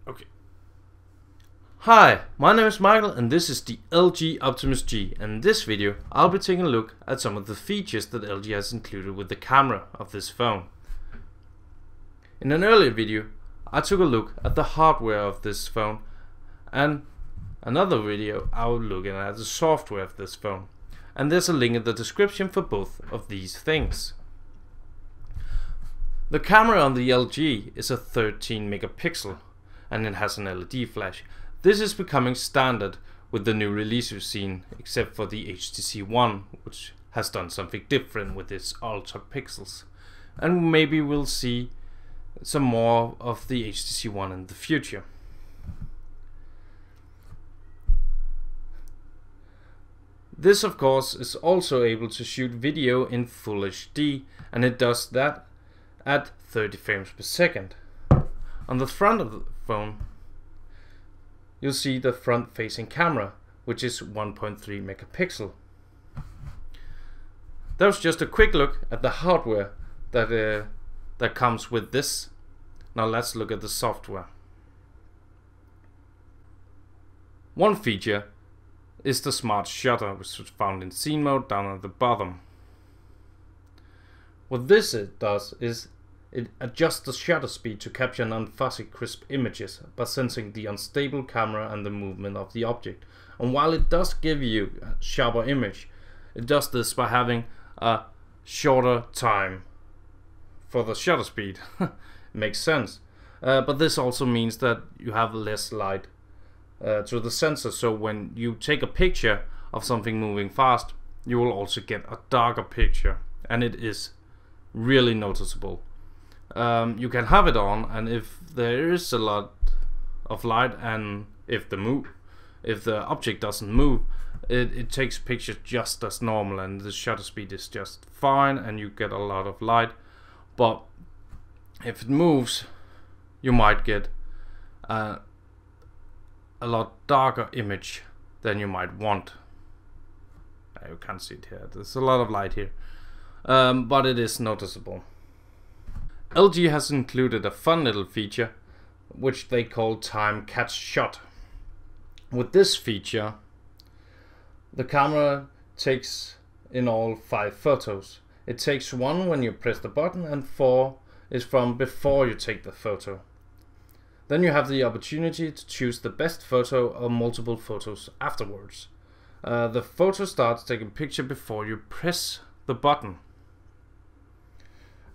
Okay. Hi, my name is Michael and this is the LG Optimus G, and in this video I'll be taking a look at some of the features that LG has included with the camera of this phone. In an earlier video I took a look at the hardware of this phone, and another video I will look at the software of this phone, and there's a link in the description for both of these things. The camera on the LG is a 13 megapixel and it has an LED flash. This is becoming standard with the new release we've seen, except for the HTC One, which has done something different with its ultra pixels. And maybe we'll see some more of the HTC One in the future. This of course is also able to shoot video in Full HD, and it does that at 30 frames per second. On the front of the phone you'll see the front facing camera, which is 1.3 megapixel. That was just a quick look at the hardware that comes with this. Now let's look at the software. One feature is the smart shutter, which is found in scene mode down at the bottom. What this does is it adjusts the shutter speed to capture non-fuzzy crisp images by sensing the unstable camera and the movement of the object. And while it does give you a sharper image, it does this by having a shorter time for the shutter speed. Makes sense. But this also means that you have less light through the sensor, so when you take a picture of something moving fast, you will also get a darker picture, and it is really noticeable. You can have it on, and if there is a lot of light and if the object doesn't move, it takes pictures just as normal, and the shutter speed is just fine and you get a lot of light. But if it moves, you might get a lot darker image than you might want. You can't see it here, there's a lot of light here, but it is noticeable. LG has included a fun little feature which they call time catch shot. With this feature, the camera takes in all 5 photos. It takes 1 when you press the button, and 4 is from before you take the photo. Then you have the opportunity to choose the best photo or multiple photos afterwards. The photo starts taking picture before you press the button.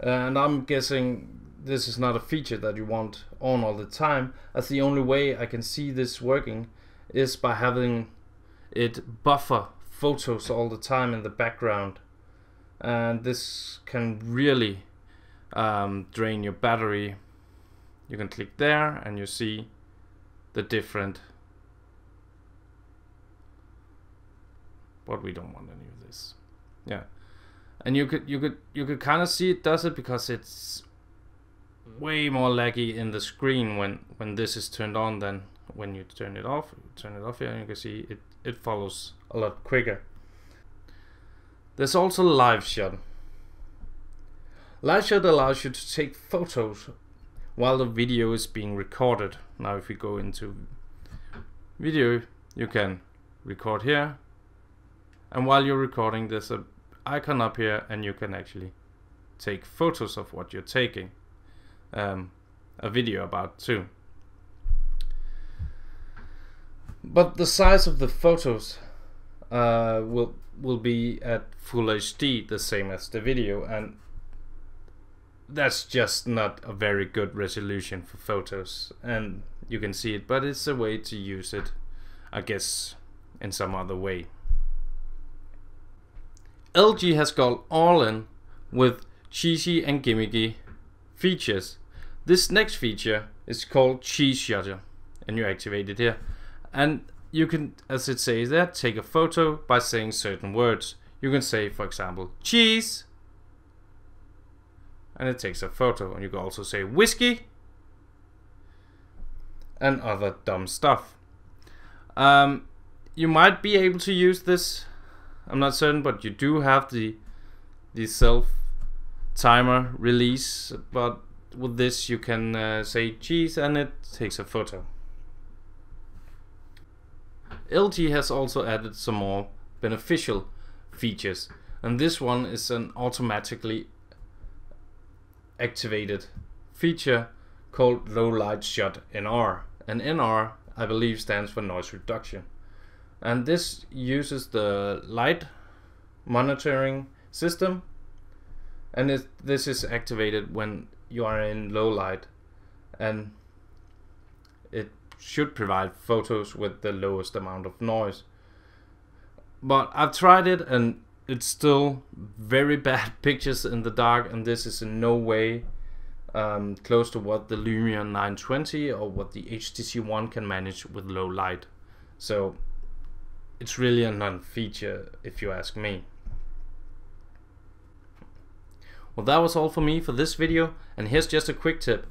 And I'm guessing this is not a feature that you want on all the time, as the only way I can see this working is by having it buffer photos all the time in the background, and this can really drain your battery. You can click there and you see the different, but we don't want any of this. Yeah. And you could kind of see it does it because it's way more laggy in the screen when this is turned on than when you turn it off. Turn it off here and you can see it follows a lot quicker. There's also live shot. Live shot allows you to take photos while the video is being recorded. Now if we go into video, you can record here, and while you're recording there's a icon up here and you can actually take photos of what you're taking a video about too. But the size of the photos will be at Full HD, the same as the video, and that's just not a very good resolution for photos, and you can see it, but it's a way to use it, I guess, in some other way. LG has gone all in with cheesy and gimmicky features. This next feature is called Cheese Shutter, and you activate it here, and you can, as it says there, take a photo by saying certain words. You can say, for example, cheese, and it takes a photo, and you can also say whiskey and other dumb stuff. You might be able to use this, I'm not certain, but you do have the self timer release, but with this you can say cheese and it takes a photo. LG has also added some more beneficial features, and this one is an automatically activated feature called low light shot NR, and NR I believe stands for noise reduction, and this uses the light monitoring system, and this is activated when you are in low light, and it should provide photos with the lowest amount of noise. But I've tried it and it's still very bad pictures in the dark, and this is in no way close to what the Lumia 920 or what the HTC One can manage with low light. So it's really a non-feature if you ask me. Well, that was all for me for this video, and here's just a quick tip.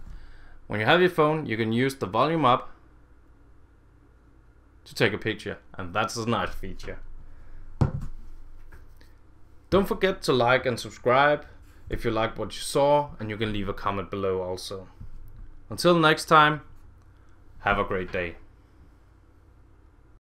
When you have your phone, you can use the volume up to take a picture, and that's a nice feature. Don't forget to like and subscribe if you liked what you saw, and you can leave a comment below also. Until next time, have a great day.